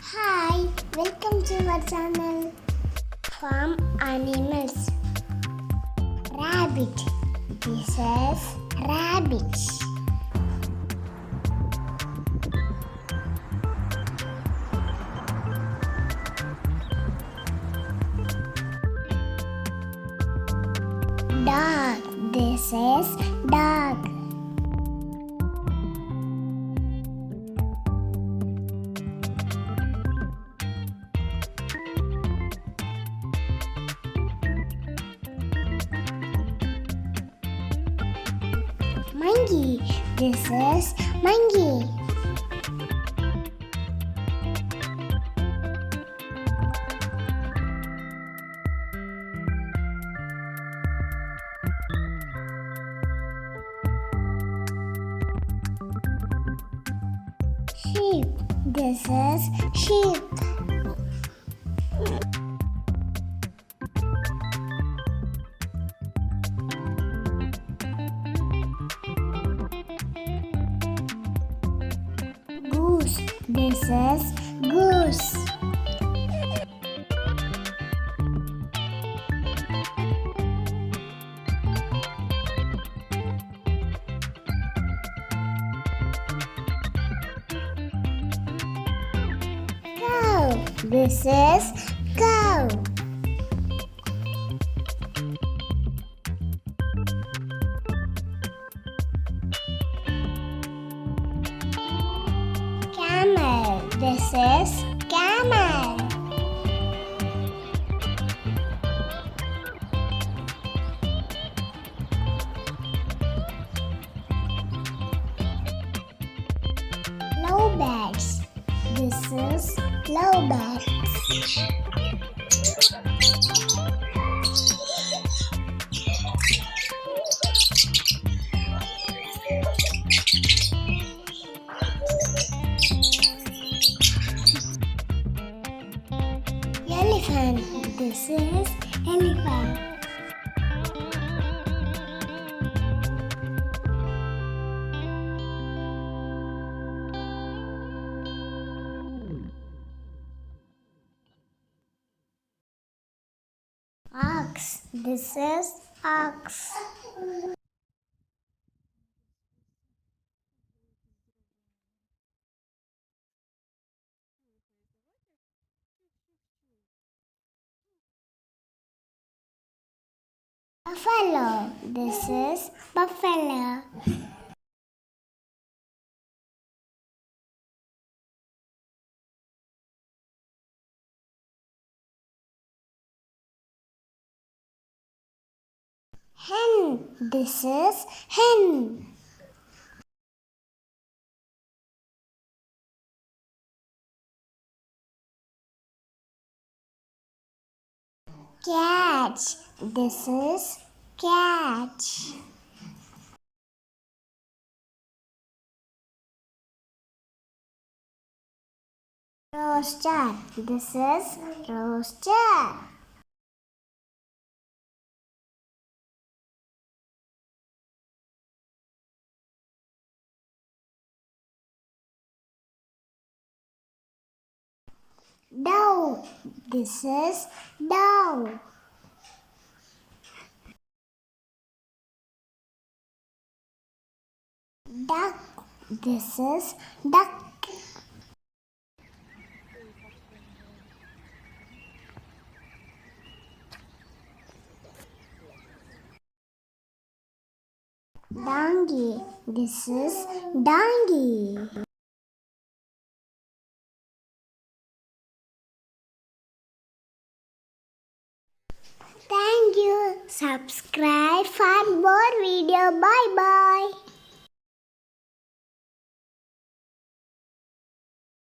Hi, welcome to our channel. Farm animals. Rabbit. This is rabbit. Dog. This is dog. Monkey. This is monkey. Sheep. This is sheep. Goose. This is goose. Cow. This is cow. Camel. This is camel. Lovebirds. This is lovebird. Elephant. This is elephant. Ox. This is ox. Buffalo. This is buffalo. Hen. This is hen. Cat. This is cat. Rooster. This is rooster. Dove. This is dove. Duck. This is duck. Donkey. This is donkey. Thank you. Subscribe for more video. Bye bye.